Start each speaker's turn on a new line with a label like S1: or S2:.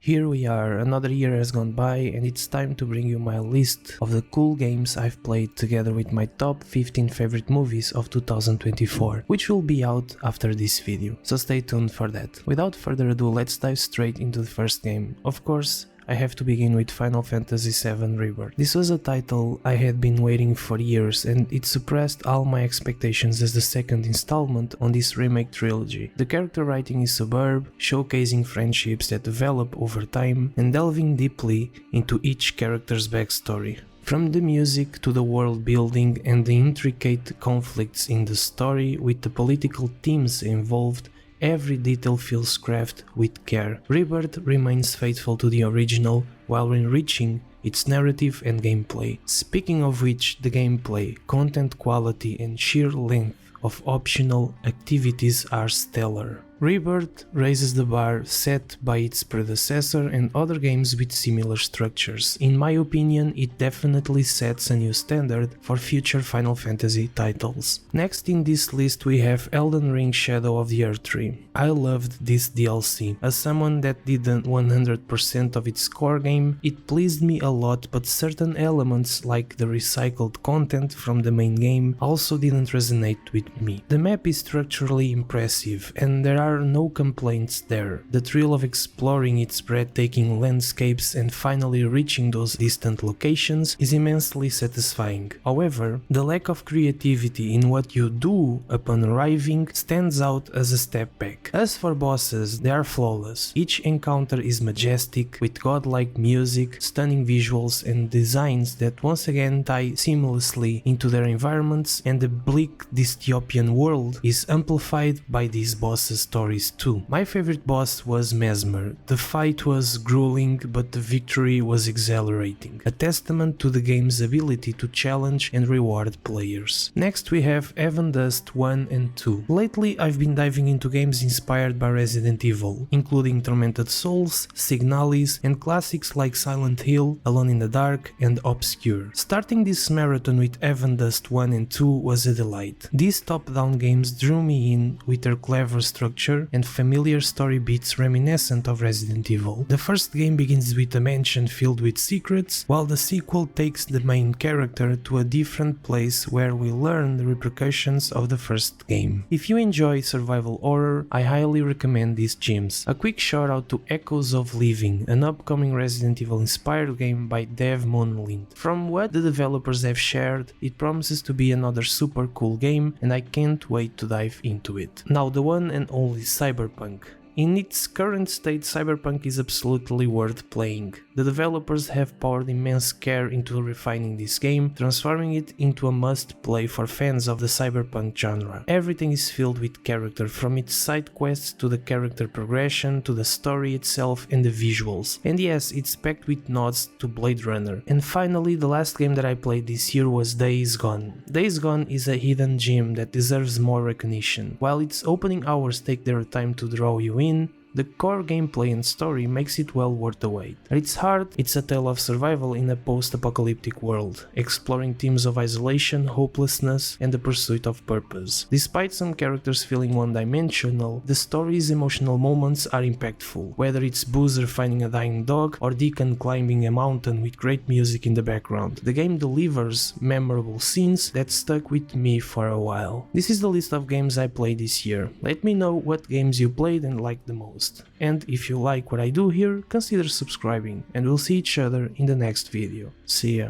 S1: Here we are, another year has gone by and it's time to bring you my list of the cool games I've played together with my top 15 favorite movies of 2024, which will be out after this video, so stay tuned for that. Without further ado, let's dive straight into the first game. Of course, I have to begin with Final Fantasy VII Rebirth. This was a title I had been waiting for years and it surpassed all my expectations as the second installment on this remake trilogy. The character writing is superb, showcasing friendships that develop over time and delving deeply into each character's backstory. From the music to the world building and the intricate conflicts in the story with the political themes involved, every detail feels crafted with care. Rebirth remains faithful to the original while enriching its narrative and gameplay. Speaking of which, the gameplay, content quality and sheer length of optional activities are stellar. Rebirth raises the bar set by its predecessor and other games with similar structures. In my opinion, it definitely sets a new standard for future Final Fantasy titles. Next in this list we have Elden Ring Shadow of the Erdtree. I loved this DLC. As someone that didn't 100% of its core game, it pleased me a lot, but certain elements like the recycled content from the main game also didn't resonate with me. The map is structurally impressive and there are no complaints there. The thrill of exploring its breathtaking landscapes and finally reaching those distant locations is immensely satisfying. However, the lack of creativity in what you do upon arriving stands out as a step back. As for bosses, they are flawless. Each encounter is majestic, with godlike music, stunning visuals and designs that once again tie seamlessly into their environments, and the bleak dystopian world is amplified by these bosses' stories too. My favorite boss was Mesmer. The fight was grueling, but the victory was exhilarating, a testament to the game's ability to challenge and reward players. Next we have Heaven Dust 1 and 2. Lately I've been diving into games inspired by Resident Evil, including Tormented Souls, Signalis and classics like Silent Hill, Alone in the Dark and Obscure. Starting this marathon with Heaven Dust 1 and 2 was a delight. These top-down games drew me in with their clever structure and familiar story beats reminiscent of Resident Evil. The first game begins with a mansion filled with secrets, while the sequel takes the main character to a different place where we learn the repercussions of the first game. If you enjoy survival horror, I highly recommend these gems. A quick shout out to Echoes of Living, an upcoming Resident Evil inspired game by Dev Monolith. From what the developers have shared, it promises to be another super cool game and I can't wait to dive into it. Now the one and only Cyberpunk. In its current state, Cyberpunk is absolutely worth playing. The developers have poured immense care into refining this game, transforming it into a must-play for fans of the cyberpunk genre. Everything is filled with character, from its side quests to the character progression to the story itself and the visuals. And yes, it's packed with nods to Blade Runner. And finally, the last game that I played this year was Days Gone. Days Gone is a hidden gem that deserves more recognition. While its opening hours take their time to draw you in, the core gameplay and story makes it well worth the wait. At its heart, it's a tale of survival in a post-apocalyptic world, exploring themes of isolation, hopelessness, and the pursuit of purpose. Despite some characters feeling one-dimensional, the story's emotional moments are impactful, whether it's Boozer finding a dying dog or Deacon climbing a mountain with great music in the background. The game delivers memorable scenes that stuck with me for a while. This is the list of games I played this year. Let me know what games you played and liked the most. And if you like what I do here, consider subscribing, and we'll see each other in the next video. See ya.